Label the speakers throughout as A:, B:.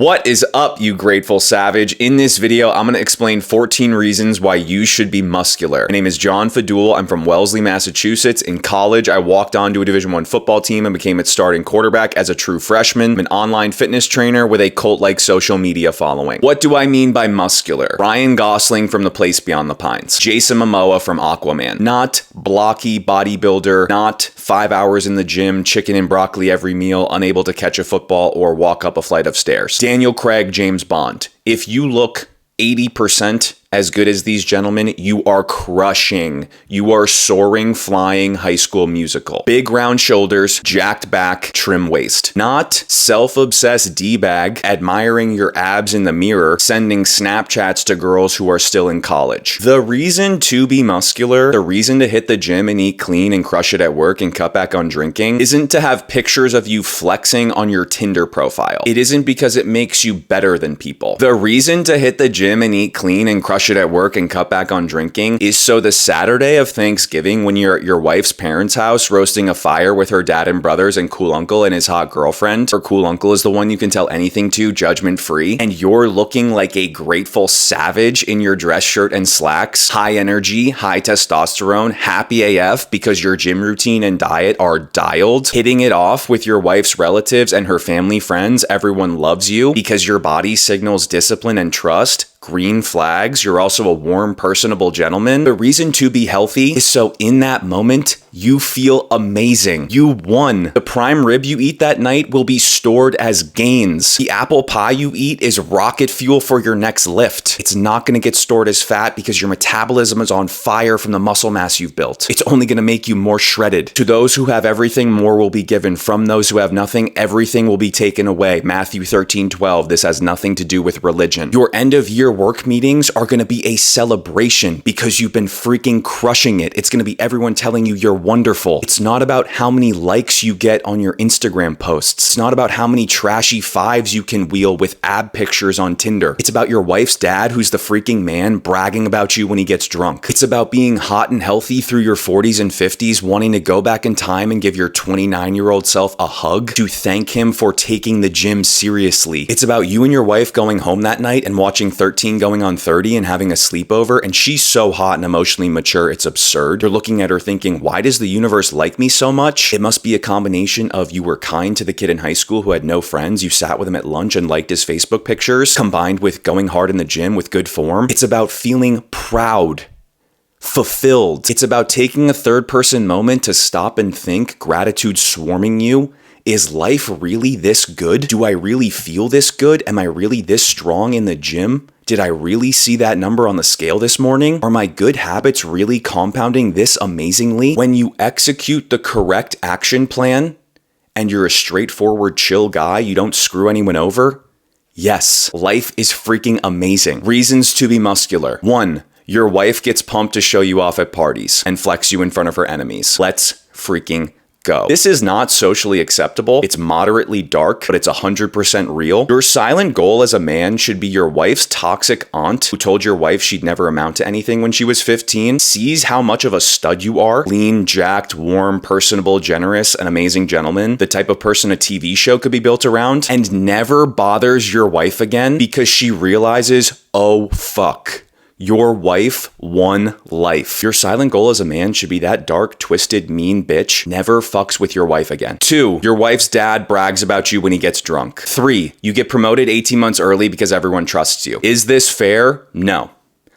A: What is up, you grateful savage? In this video, I'm going to explain 14 reasons why you should be muscular. My name is John Fadul. I'm from Wellesley, Massachusetts. In college, I walked onto a Division I football team and became its starting quarterback as a true freshman. I'm an online fitness trainer with a cult-like social media following. What do I mean by muscular? Ryan Gosling from The Place Beyond the Pines. Jason Momoa from Aquaman. Not blocky bodybuilder, not 5 hours in the gym, chicken and broccoli every meal, unable to catch a football or walk up a flight of stairs. Daniel Craig, James Bond. If you look 80% as good as these gentlemen, you are crushing. You are soaring, flying High School Musical. Big round shoulders, jacked back, trim waist. Not self-obsessed D-bag, admiring your abs in the mirror, sending Snapchats to girls who are still in college. The reason to be muscular, the reason to hit the gym and eat clean and crush it at work and cut back on drinking, isn't to have pictures of you flexing on your Tinder profile. It isn't because it makes you better than people. The reason to hit the gym and eat clean and crush it at work and cut back on drinking is so the Saturday of Thanksgiving, when you're at your wife's parents' house roasting a fire with her dad and brothers and cool uncle and his hot girlfriend, or cool uncle is the one you can tell anything to judgment free, and you're looking like a grateful savage in your dress shirt and slacks, high energy, high testosterone, happy AF because your gym routine and diet are dialed, hitting it off with your wife's relatives and her family friends. Everyone loves you because your body signals discipline and trust. Green flags. You're also a warm, personable gentleman. The reason to be healthy is so in that moment, you feel amazing. You won. The prime rib you eat that night will be stored as gains. The apple pie you eat is rocket fuel for your next lift. It's not going to get stored as fat because your metabolism is on fire from the muscle mass you've built. It's only going to make you more shredded. To those who have everything, more will be given. From those who have nothing, everything will be taken away. Matthew 13:12. This has nothing to do with religion. Your end of year work meetings are going to be a celebration because you've been freaking crushing it. It's going to be everyone telling you you're wonderful. It's not about how many likes you get on your Instagram posts. It's not about how many trashy fives you can wheel with ab pictures on Tinder. It's about your wife's dad, who's the freaking man, bragging about you when he gets drunk. It's about being hot and healthy through your 40s and 50s, wanting to go back in time and give your 29-year-old self a hug to thank him for taking the gym seriously. It's about you and your wife going home that night and watching 13 going on 30 and having a sleepover, and she's so hot and emotionally mature, it's absurd. You're looking at her thinking, why does the universe like me so much? It must be a combination of you were kind to the kid in high school who had no friends, you sat with him at lunch and liked his Facebook pictures, combined with going hard in the gym with good form. It's about feeling proud, fulfilled. It's about taking a third-person moment to stop and think, gratitude swarming you. Is life really this good? Do I really feel this good? Am I really this strong in the gym? Did I really see that number on the scale this morning? Are my good habits really compounding this amazingly? When you execute the correct action plan and you're a straightforward, chill guy, you don't screw anyone over, yes, life is freaking amazing. Reasons to be muscular. 1. Your wife gets pumped to show you off at parties and flex you in front of her enemies. Let's freaking go. This is not socially acceptable. It's moderately dark, but it's 100% real. Your silent goal as a man should be your wife's toxic aunt who told your wife she'd never amount to anything when she was 15, sees how much of a stud you are, lean, jacked, warm, personable, generous, an amazing gentleman, the type of person a TV show could be built around, and never bothers your wife again because she realizes, oh fuck, your wife won life. Your silent goal as a man should be that dark, twisted, mean bitch never fucks with your wife again. 2, your wife's dad brags about you when he gets drunk. 3, you get promoted 18 months early because everyone trusts you. Is this fair? No.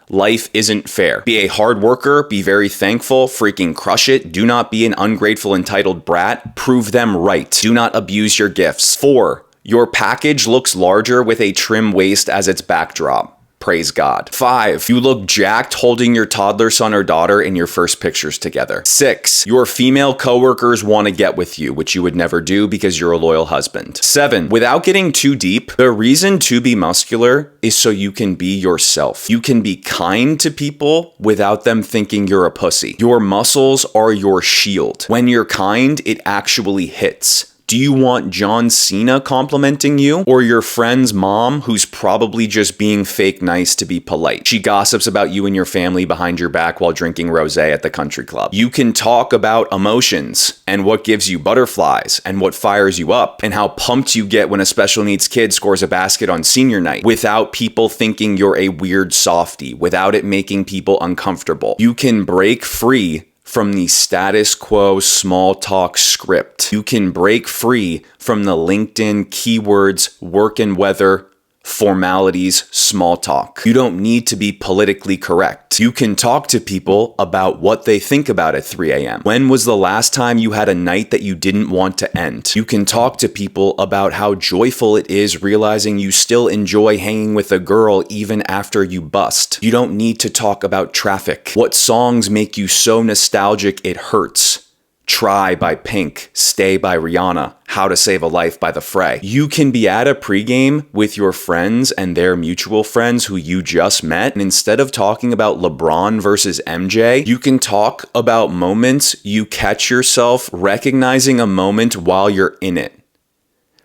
A: Life isn't fair. Be a hard worker, be very thankful, freaking crush it. Do not be an ungrateful, entitled brat. Prove them right. Do not abuse your gifts. 4, your package looks larger with a trim waist as its backdrop. Praise God. 5, you look jacked holding your toddler son or daughter in your first pictures together. 6, your female coworkers want to get with you, which you would never do because you're a loyal husband. 7, without getting too deep, the reason to be muscular is so you can be yourself. You can be kind to people without them thinking you're a pussy. Your muscles are your shield. When you're kind, it actually hits. Do you want John Cena complimenting you, or your friend's mom who's probably just being fake nice to be polite? She gossips about you and your family behind your back while drinking rosé at the country club. You can talk about emotions and what gives you butterflies and what fires you up and how pumped you get when a special needs kid scores a basket on senior night without people thinking you're a weird softie, without it making people uncomfortable. You can break free from the status quo small talk script. You can break free from the LinkedIn keywords, work and weather, formalities, small talk. You don't need to be politically correct. You can talk to people about what they think about at 3 a.m. When was the last time you had a night that you didn't want to end? You can talk to people about how joyful it is realizing you still enjoy hanging with a girl even after you bust. You don't need to talk about traffic. What songs make you so nostalgic it hurts? Try by Pink, Stay by Rihanna, How to Save a Life by The Fray. You can be at a pregame with your friends and their mutual friends who you just met, and instead of talking about LeBron versus MJ, you can talk about moments you catch yourself recognizing a moment while you're in it.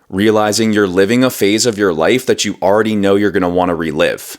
A: Realizing you're living a phase of your life that you already know you're going to want to relive.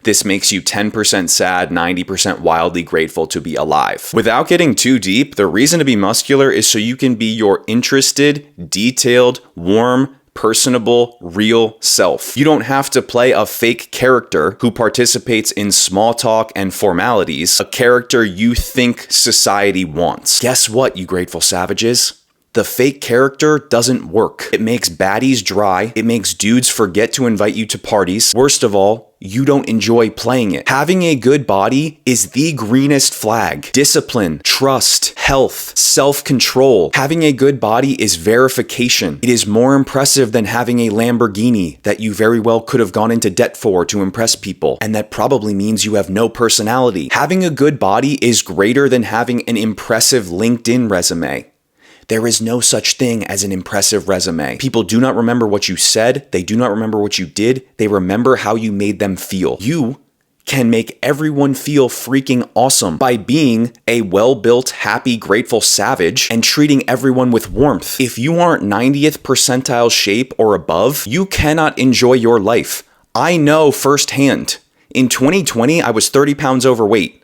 A: This makes you 10% sad, 90% wildly grateful to be alive. Without getting too deep, the reason to be muscular is so you can be your interested, detailed, warm, personable, real self. You don't have to play a fake character who participates in small talk and formalities, a character you think society wants. Guess what, you grateful savages? The fake character doesn't work. It makes baddies dry. It makes dudes forget to invite you to parties. Worst of all, you don't enjoy playing it. Having a good body is the greenest flag. Discipline, trust, health, self-control. Having a good body is verification. It is more impressive than having a Lamborghini that you very well could have gone into debt for to impress people, and that probably means you have no personality. Having a good body is greater than having an impressive LinkedIn resume. There is no such thing as an impressive resume. People do not remember what you said. They do not remember what you did. They remember how you made them feel. You can make everyone feel freaking awesome by being a well-built, happy, grateful savage and treating everyone with warmth. If you aren't 90th percentile shape or above, you cannot enjoy your life. I know firsthand. In 2020, I was 30 pounds overweight,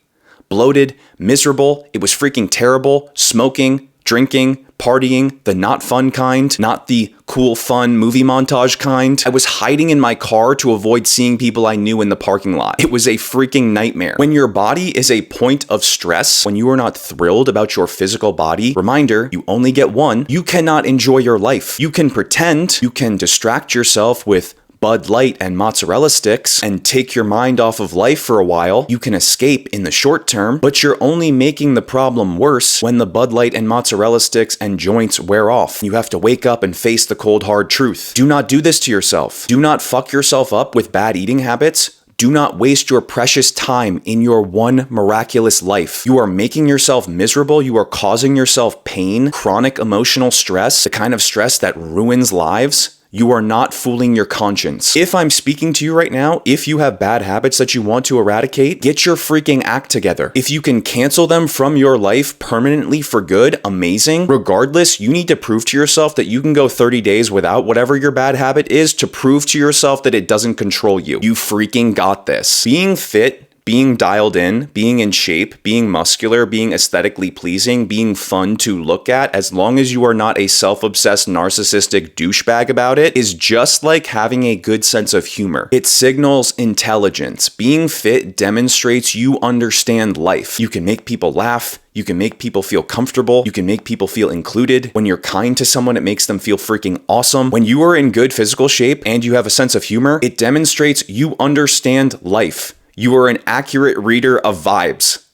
A: bloated, miserable. It was freaking terrible. Smoking, drinking, partying, the not fun kind, not the cool, fun movie montage kind. I was hiding in my car to avoid seeing people I knew in the parking lot. It was a freaking nightmare. When your body is a point of stress, when you are not thrilled about your physical body, reminder, you only get one, you cannot enjoy your life. You can pretend, you can distract yourself with Bud Light and mozzarella sticks and take your mind off of life for a while. You can escape in the short term, but you're only making the problem worse when the Bud Light and mozzarella sticks and joints wear off. You have to wake up and face the cold hard truth. Do not do this to yourself. Do not fuck yourself up with bad eating habits. Do not waste your precious time in your one miraculous life. You are making yourself miserable. You are causing yourself pain, chronic emotional stress, the kind of stress that ruins lives. You are not fooling your conscience. If I'm speaking to you right now, if you have bad habits that you want to eradicate, get your freaking act together. If you can cancel them from your life permanently for good, amazing. Regardless, you need to prove to yourself that you can go 30 days without whatever your bad habit is to prove to yourself that it doesn't control you. You freaking got this. Being fit, being dialed in, being in shape, being muscular, being aesthetically pleasing, being fun to look at, as long as you are not a self-obsessed narcissistic douchebag about it, is just like having a good sense of humor. It signals intelligence. Being fit demonstrates you understand life. You can make people laugh. You can make people feel comfortable. You can make people feel included. When you're kind to someone, it makes them feel freaking awesome. When you are in good physical shape and you have a sense of humor, it demonstrates you understand life. You are an accurate reader of vibes.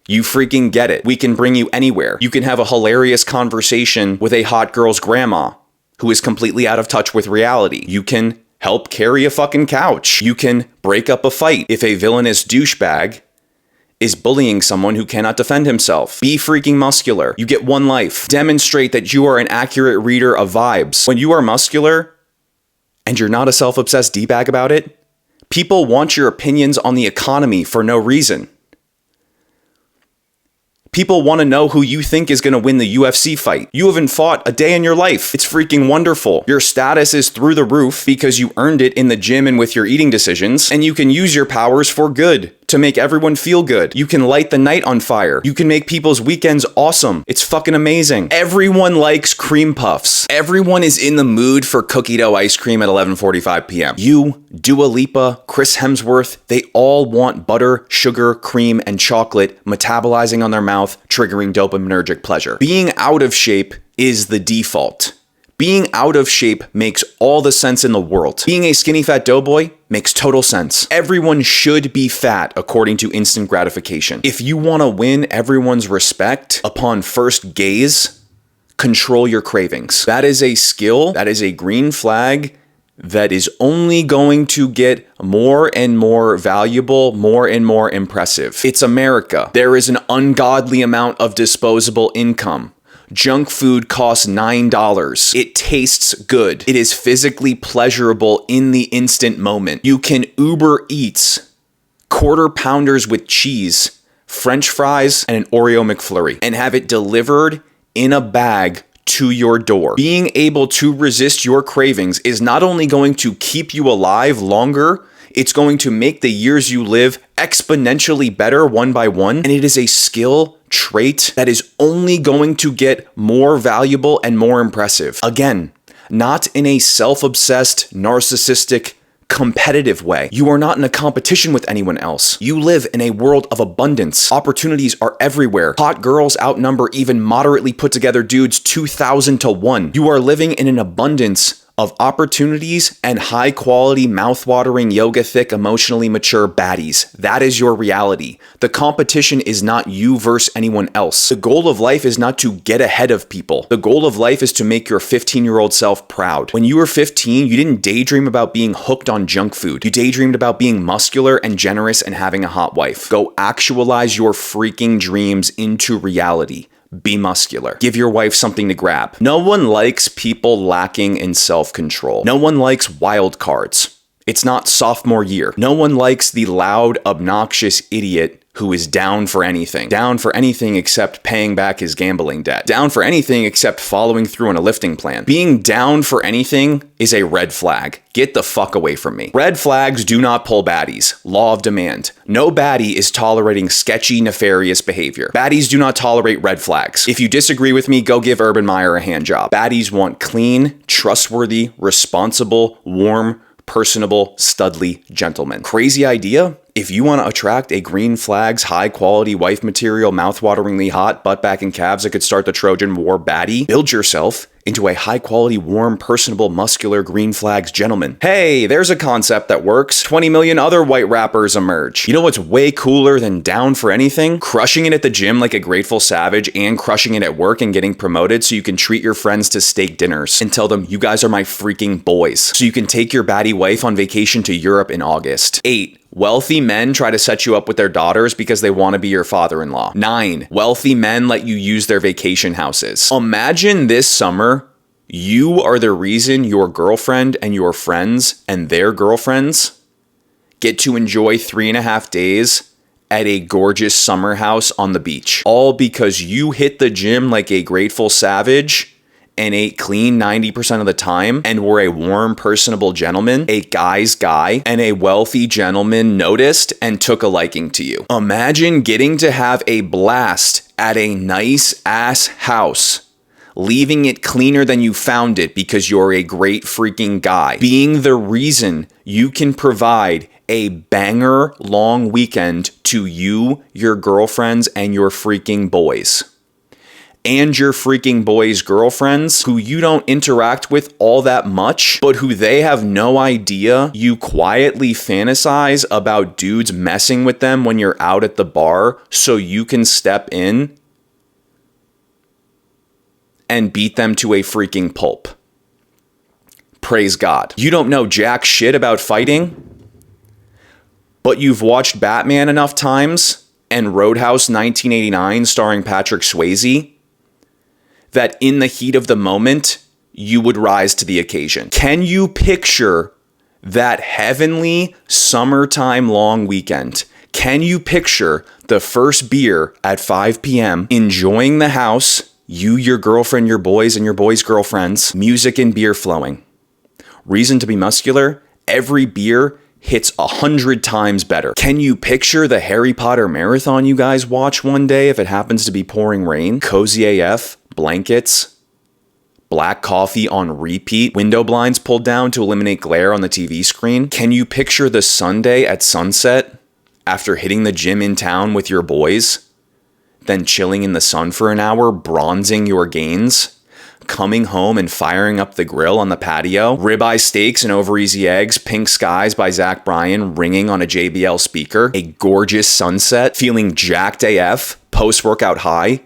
A: You freaking get it. We can bring you anywhere. You can have a hilarious conversation with a hot girl's grandma who is completely out of touch with reality. You can help carry a fucking couch. You can break up a fight if a villainous douchebag is bullying someone who cannot defend himself. Be freaking muscular. You get one life. Demonstrate that you are an accurate reader of vibes. When you are muscular and you're not a self-obsessed D-bag about it, people want your opinions on the economy for no reason. People want to know who you think is going to win the UFC fight. You haven't fought a day in your life. It's freaking wonderful. Your status is through the roof because you earned it in the gym and with your eating decisions, and you can use your powers for good to make everyone feel good. You can light the night on fire. You can make people's weekends awesome. It's fucking amazing. Everyone likes cream puffs. Everyone is in the mood for cookie dough ice cream at 11:45 p.m. You, Dua Lipa, Chris Hemsworth, they all want butter, sugar, cream, and chocolate metabolizing on their mouth, triggering dopaminergic pleasure. Being out of shape is the default. Being out of shape makes all the sense in the world. Being a skinny fat doughboy makes total sense. Everyone should be fat according to instant gratification. If you want to win everyone's respect upon first gaze, control your cravings. That is a skill, that is a green flag that is only going to get more and more valuable, more and more impressive. It's America. There is an ungodly amount of disposable income. Junk food costs $9. It tastes good. It is physically pleasurable in the instant moment. You can Uber Eats quarter pounders with cheese, French fries, and an Oreo McFlurry and have it delivered in a bag to your door. Being able to resist your cravings is not only going to keep you alive longer, it's going to make the years you live exponentially better one by one, and it is a skill trait that is only going to get more valuable and more impressive. Again, not in a self-obsessed, narcissistic, competitive way. You are not in a competition with anyone else. You live in a world of abundance. Opportunities are everywhere. Hot girls outnumber even moderately put together dudes 2,000 to 1. You are living in an abundance of opportunities and high quality, mouth-watering, yoga-thick, emotionally mature baddies. That is your reality. The competition is not you versus anyone else. The goal of life is not to get ahead of people. The goal of life is to make your 15-year-old self proud. When you were 15, you didn't daydream about being hooked on junk food. You daydreamed about being muscular and generous and having a hot wife. Go actualize your freaking dreams into reality. Be muscular. Give your wife something to grab. No one likes people lacking in self-control. No one likes wild cards. It's not sophomore year. No one likes the loud, obnoxious idiot who is down for anything. Down for anything except paying back his gambling debt. Down for anything except following through on a lifting plan. Being down for anything is a red flag. Get the fuck away from me. Red flags do not pull baddies. Law of demand. No baddie is tolerating sketchy, nefarious behavior. Baddies do not tolerate red flags. If you disagree with me, go give Urban Meyer a hand job. Baddies want clean, trustworthy, responsible, warm, personable, studly gentlemen. Crazy idea? If you want to attract a green flags, high quality, wife material, mouth-wateringly hot, butt back and calves that could start the Trojan War baddie, build yourself into a high quality, warm, personable, muscular green flags gentleman. Hey, there's a concept that works. 20 million other white rappers emerge. You know what's way cooler than down for anything? Crushing it at the gym like a grateful savage and crushing it at work and getting promoted so you can treat your friends to steak dinners and tell them, you guys are my freaking boys. So you can take your baddie wife on vacation to Europe in August. 8. Wealthy men try to set you up with their daughters because they want to be your father-in-law. 9. Wealthy men let you use their vacation houses. Imagine this summer, you are the reason your girlfriend and your friends and their girlfriends get to enjoy 3.5 days at a gorgeous summer house on the beach. All because you hit the gym like a grateful savage and ate clean 90% of the time and were a warm, personable gentleman, a guy's guy, and a wealthy gentleman noticed and took a liking to you. Imagine getting to have a blast at a nice ass house, leaving it cleaner than you found it because you're a great freaking guy, being the reason you can provide a banger long weekend to you, your girlfriends, and your freaking boys. And your freaking boys' girlfriends who you don't interact with all that much, but who they have no idea you quietly fantasize about dudes messing with them when you're out at the bar so you can step in and beat them to a freaking pulp. Praise God. You don't know jack shit about fighting, but you've watched Batman enough times and Roadhouse 1989 starring Patrick Swayze that in the heat of the moment, you would rise to the occasion. Can you picture that heavenly summertime long weekend? Can you picture the first beer at 5 p.m., enjoying the house, you, your girlfriend, your boys, and your boys' girlfriends, music and beer flowing? Reason to be muscular? Every beer hits 100 times better. Can you picture the Harry Potter marathon you guys watch one day if it happens to be pouring rain? Cozy AF, blankets, black coffee on repeat, window blinds pulled down to eliminate glare on the TV screen. Can you picture the Sunday at sunset after hitting the gym in town with your boys, then chilling in the sun for an hour, bronzing your gains? Coming home and firing up the grill on the patio, ribeye steaks and over easy eggs, Pink Skies by Zach Bryan ringing on a JBL speaker, a gorgeous sunset, feeling jacked AF, post-workout high,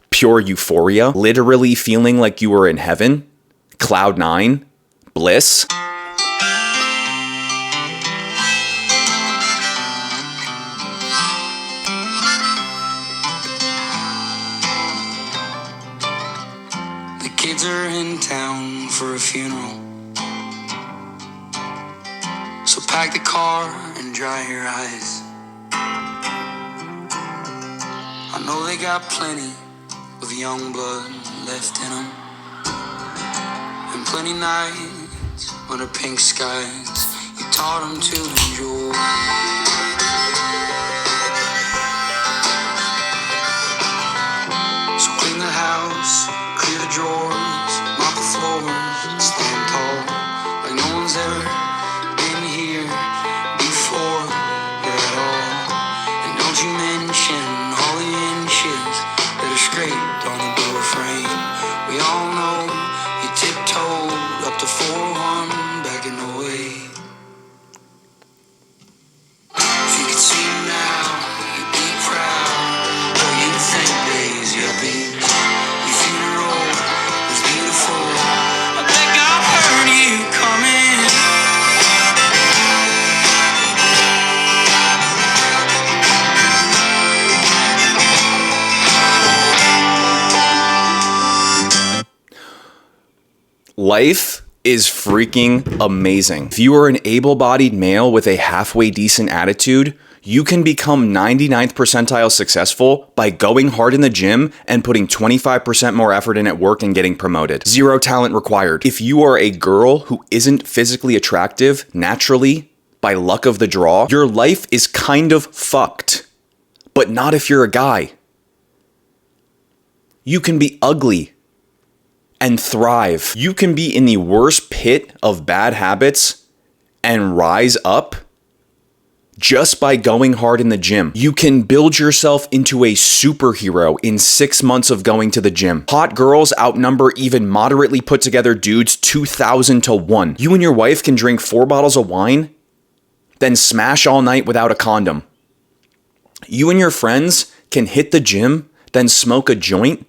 A: pure euphoria, literally feeling like you were in heaven, cloud nine, bliss.
B: Kids are in town for a funeral, so pack the car and dry your eyes. I know they got plenty of young blood left in them, and plenty nights under pink skies you taught them to enjoy. So clean the house, clear the drawers, mop the floors, stand tall like no one's ever been here before at all. And don't you mention all the inches that are scraped on the door frame. We all know you tiptoed up to 4-1 back in the way. If you could see me now, you'd be proud, or you'd think days you'd be.
A: Life is freaking amazing. If you are an able-bodied male with a halfway decent attitude, you can become 99th percentile successful by going hard in the gym and putting 25% more effort in at work and getting promoted. Zero talent required. If you are a girl who isn't physically attractive naturally, by luck of the draw, your life is kind of fucked. But not if you're a guy. You can be ugly and thrive. You can be in the worst pit of bad habits and rise up just by going hard in the gym. You can build yourself into a superhero in 6 months of going to the gym. Hot girls outnumber even moderately put together dudes 2,000 to 1. You and your wife can drink 4 bottles of wine, then smash all night without a condom. You and your friends can hit the gym, then smoke a joint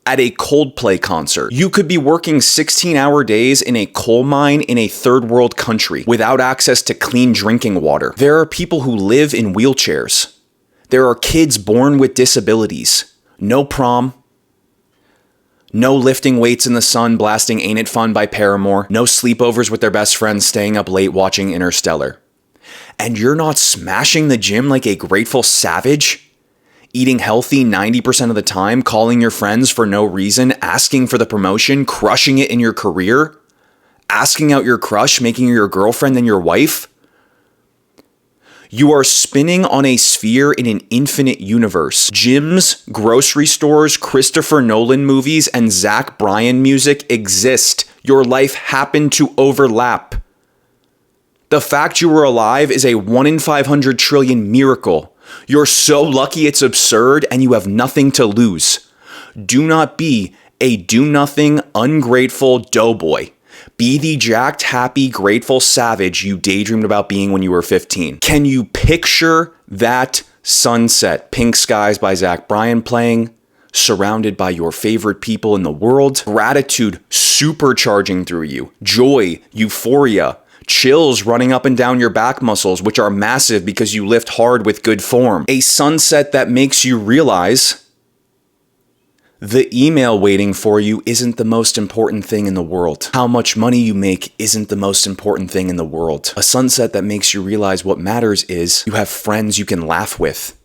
A: at a Coldplay concert. You could be working 16-hour days in a coal mine in a third world country without access to clean drinking water. There are people who live in wheelchairs. There are kids born with disabilities. No prom. No lifting weights in the sun blasting Ain't It Fun by Paramore. No sleepovers with their best friends staying up late watching Interstellar. And you're not smashing the gym like a grateful savage? Eating healthy 90% of the time, calling your friends for no reason, asking for the promotion, crushing it in your career, asking out your crush, making her your girlfriend and your wife. You are spinning on a sphere in an infinite universe. Gyms, grocery stores, Christopher Nolan movies, and Zach Bryan music exist. Your life happened to overlap. The fact you were alive is a 1 in 500 trillion miracle. You're so lucky it's absurd and you have nothing to lose. Do not be a do-nothing, ungrateful doughboy. Be the jacked, happy, grateful savage you daydreamed about being when you were 15. Can you picture that sunset? Pink Skies by Zach Bryan playing, surrounded by your favorite people in the world, gratitude supercharging through you, joy, euphoria, chills running up and down your back muscles, which are massive because you lift hard with good form. A sunset that makes you realize The email waiting for you isn't the most important thing in the world. How much money you make isn't the most important thing in the world. A sunset that makes you realize what matters is you have friends you can laugh with.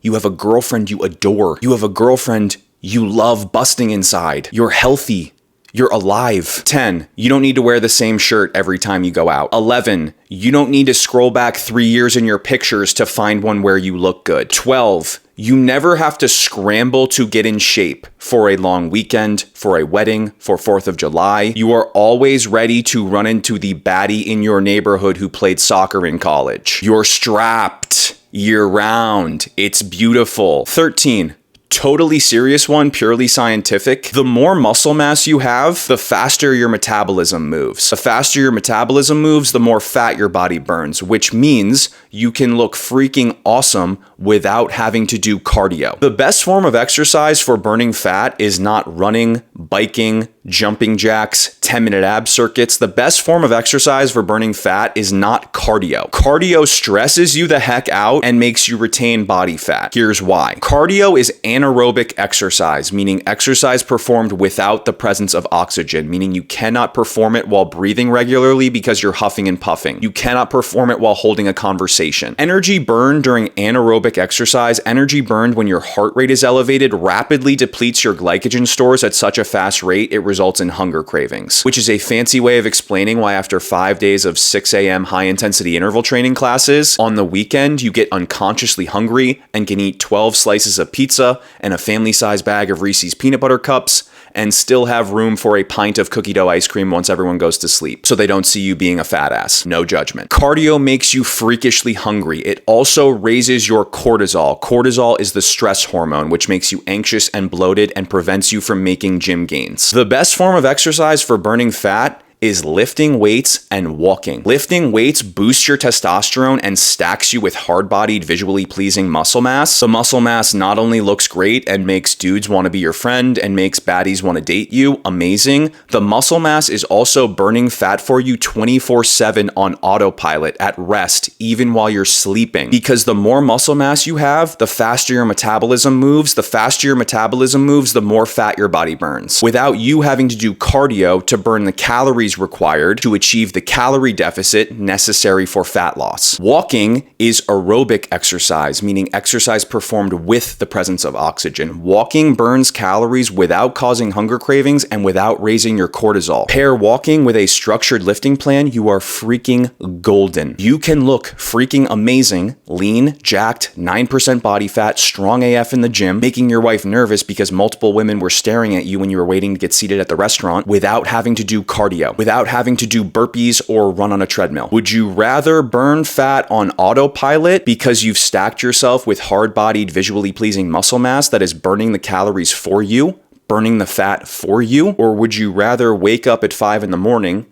A: You have a girlfriend you adore. You have a girlfriend you love busting inside. You're healthy. You're alive. 10, you don't need to wear the same shirt every time you go out. 11, you don't need to scroll back 3 years in your pictures to find one where you look good. 12, you never have to scramble to get in shape for a long weekend, for a wedding, for 4th of July. You are always ready to run into the baddie in your neighborhood who played soccer in college. You're strapped year round. It's beautiful. 13, totally serious one, purely scientific. The more muscle mass you have, the faster your metabolism moves. The faster your metabolism moves, the more fat your body burns, which means you can look freaking awesome without having to do cardio. The best form of exercise for burning fat is not running, biking, jumping jacks, 10-minute ab circuits. The best form of exercise for burning fat is not cardio. Cardio stresses you the heck out and makes you retain body fat. Here's why. Cardio is anaerobic exercise, meaning exercise performed without the presence of oxygen, meaning you cannot perform it while breathing regularly because you're huffing and puffing. You cannot perform it while holding a conversation. Energy burned during anaerobic exercise, energy burned when your heart rate is elevated, rapidly depletes your glycogen stores at such a fast rate, it results in hunger cravings, which is a fancy way of explaining why after 5 days of 6 a.m. high-intensity interval training classes, on the weekend, you get unconsciously hungry and can eat 12 slices of pizza and a family-sized bag of Reese's peanut butter cups and still have room for a pint of cookie dough ice cream once everyone goes to sleep, so they don't see you being a fat ass. No judgment. Cardio makes you freakishly hungry. It also raises your cortisol. Cortisol is the stress hormone, which makes you anxious and bloated and prevents you from making gym gains. The best form of exercise for burning fat is lifting weights and walking. Lifting weights boosts your testosterone and stacks you with hard-bodied, visually pleasing muscle mass. The muscle mass not only looks great and makes dudes want to be your friend and makes baddies want to date you, amazing, the muscle mass is also burning fat for you 24/7 on autopilot at rest, even while you're sleeping. Because the more muscle mass you have, the faster your metabolism moves. The faster your metabolism moves, the more fat your body burns. Without you having to do cardio to burn the calories required to achieve the calorie deficit necessary for fat loss. Walking is aerobic exercise, meaning exercise performed with the presence of oxygen. Walking burns calories without causing hunger cravings and without raising your cortisol. Pair walking with a structured lifting plan, you are freaking golden. You can look freaking amazing, lean, jacked, 9% body fat, strong AF in the gym, making your wife nervous because multiple women were staring at you when you were waiting to get seated at the restaurant without having to do cardio, without having to do burpees or run on a treadmill. Would you rather burn fat on autopilot because you've stacked yourself with hard-bodied, visually pleasing muscle mass that is burning the calories for you, burning the fat for you? Or would you rather wake up at 5 in the morning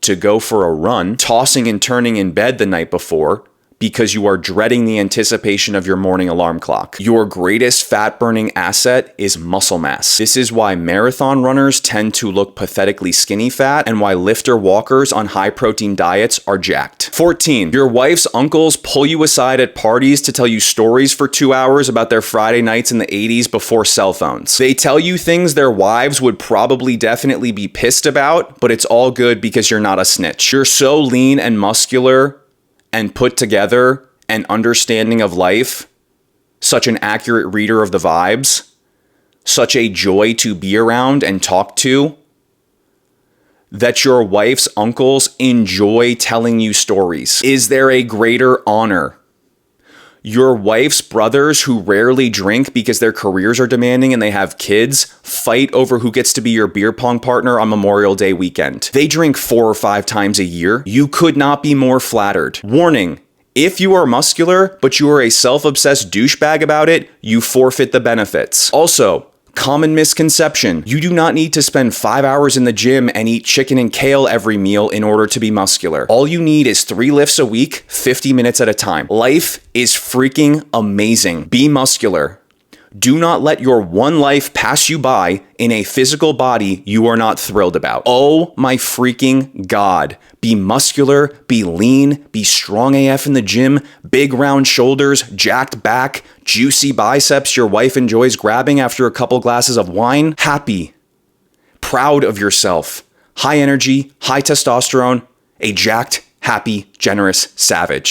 A: to go for a run, tossing and turning in bed the night before, because you are dreading the anticipation of your morning alarm clock? Your greatest fat-burning asset is muscle mass. This is why marathon runners tend to look pathetically skinny fat and why lifter walkers on high-protein diets are jacked. 14, your wife's uncles pull you aside at parties to tell you stories for 2 hours about their Friday nights in the 80s before cell phones. They tell you things their wives would probably definitely be pissed about, but it's all good because you're not a snitch. You're so lean and muscular and put together and understanding of life, such an accurate reader of the vibes, such a joy to be around and talk to, that your wife's uncles enjoy telling you stories. Is there a greater honor? Your wife's brothers, who rarely drink because their careers are demanding and they have kids, fight over who gets to be your beer pong partner on Memorial Day weekend. They drink 4 or 5 times a year. You could not be more flattered. Warning, if you are muscular, but you are a self-obsessed douchebag about it, you forfeit the benefits. Also, common misconception, you do not need to spend 5 hours in the gym and eat chicken and kale every meal in order to be muscular. All you need is 3 lifts a week, 50 minutes at a time. Life is freaking amazing. Be muscular. Do not let your one life pass you by in a physical body you are not thrilled about. Oh my freaking God. Be muscular, be lean, be strong AF in the gym, big round shoulders, jacked back, juicy biceps your wife enjoys grabbing after a couple glasses of wine. Happy, proud of yourself, high energy, high testosterone, a jacked, happy, generous savage.